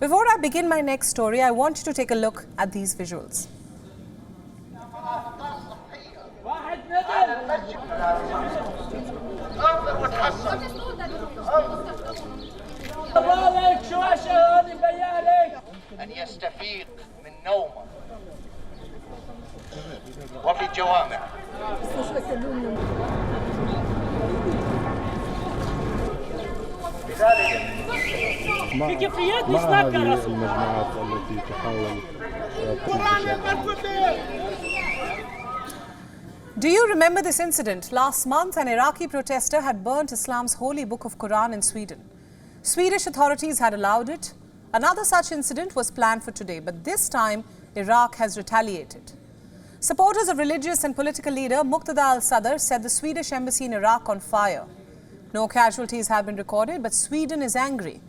Before I begin my next story, I want you to take a look at these visuals. أن يستفيق من نومه وفي الجوامع. في كيفيات هذه المجموعات التي تحاول Do you remember this incident? Last month, an Iraqi protester had burnt Islam's holy book of Quran in Sweden. Swedish authorities had allowed it. Another such incident was planned for today, but this time, Iraq has retaliated. Supporters of religious and political leader Muqtada al-Sadr set the Swedish embassy in Iraq on fire. No casualties have been recorded, but Sweden is angry.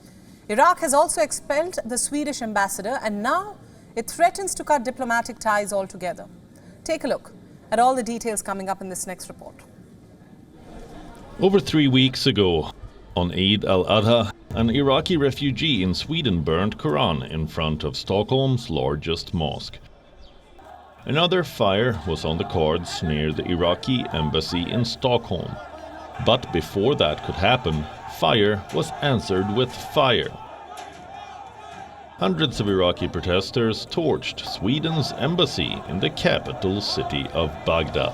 Iraq has also expelled the Swedish ambassador, and now it threatens to cut diplomatic ties altogether. Take a look at all the details coming up in this next report. Over 3 weeks ago, on Eid al-Adha, an Iraqi refugee in Sweden burned Quran in front of Stockholm's largest mosque. Another fire was on the cards near the Iraqi embassy in Stockholm. But before that could happen, fire was answered with fire. Hundreds of Iraqi protesters torched Sweden's embassy in the capital city of Baghdad.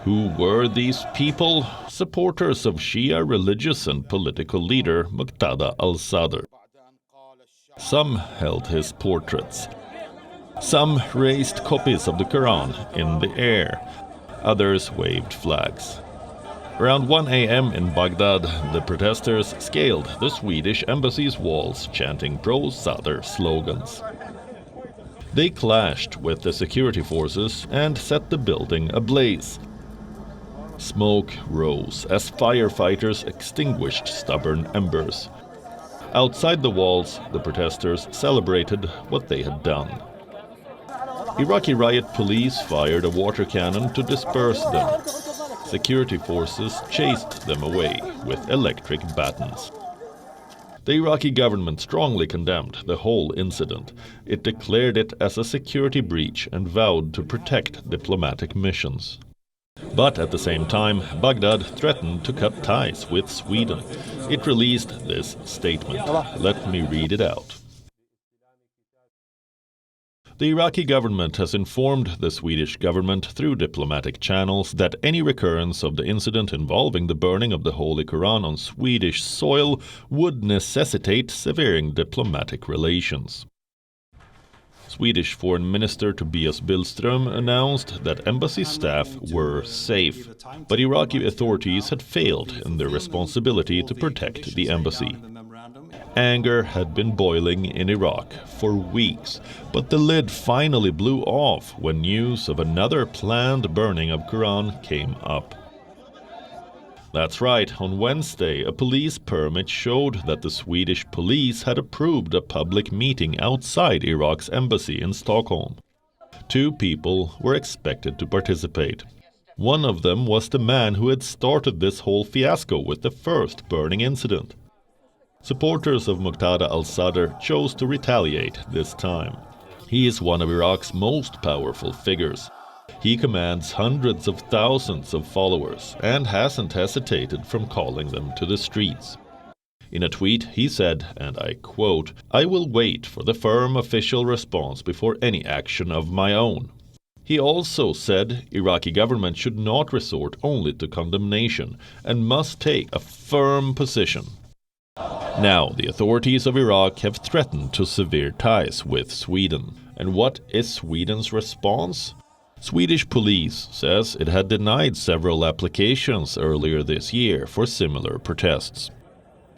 Who were these people? Supporters of Shia religious and political leader Muqtada al-Sadr. Some held his portraits. Some raised copies of the Quran in the air. Others waved flags. Around 1 a.m. in Baghdad, the protesters scaled the Swedish embassy's walls, chanting pro-Sadr slogans. They clashed with the security forces and set the building ablaze. Smoke rose as firefighters extinguished stubborn embers. Outside the walls, the protesters celebrated what they had done. Iraqi riot police fired a water cannon to disperse them. Security forces chased them away with electric batons. The Iraqi government strongly condemned the whole incident. It declared it as a security breach and vowed to protect diplomatic missions. But at the same time, Baghdad threatened to cut ties with Sweden. It released this statement. Let me read it out. The Iraqi government has informed the Swedish government through diplomatic channels that any recurrence of the incident involving the burning of the Holy Quran on Swedish soil would necessitate severing diplomatic relations. Swedish Foreign Minister Tobias Billström announced that embassy staff were safe, but Iraqi authorities had failed in their responsibility to protect the embassy. Anger had been boiling in Iraq for weeks, but the lid finally blew off when news of another planned burning of Quran came up. That's right, on Wednesday, a police permit showed that the Swedish police had approved a public meeting outside Iraq's embassy in Stockholm. 2 people were expected to participate. One of them was the man who had started this whole fiasco with the first burning incident. Supporters of Muqtada al-Sadr chose to retaliate this time. He is one of Iraq's most powerful figures. He commands hundreds of thousands of followers and hasn't hesitated from calling them to the streets. In a tweet, he said, and I quote, "I will wait for the firm official response before any action of my own." He also said Iraqi government should not resort only to condemnation and must take a firm position. Now, the authorities of Iraq have threatened to sever ties with Sweden. And what is Sweden's response? Swedish police says it had denied several applications earlier this year for similar protests.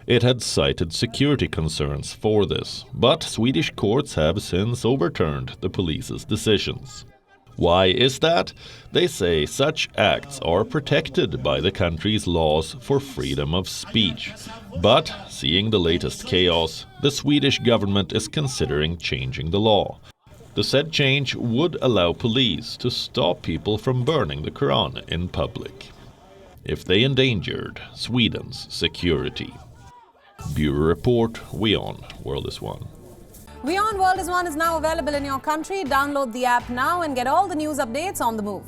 It had cited security concerns for this, but Swedish courts have since overturned the police's decisions. Why is that? They say such acts are protected by the country's laws for freedom of speech. But, seeing the latest chaos, the Swedish government is considering changing the law. The said change would allow police to stop people from burning the Quran in public, if they endangered Sweden's security. Bureau Report, WION World is One. WION World is One is now available in your country. Download the app now and get all the news updates on the move.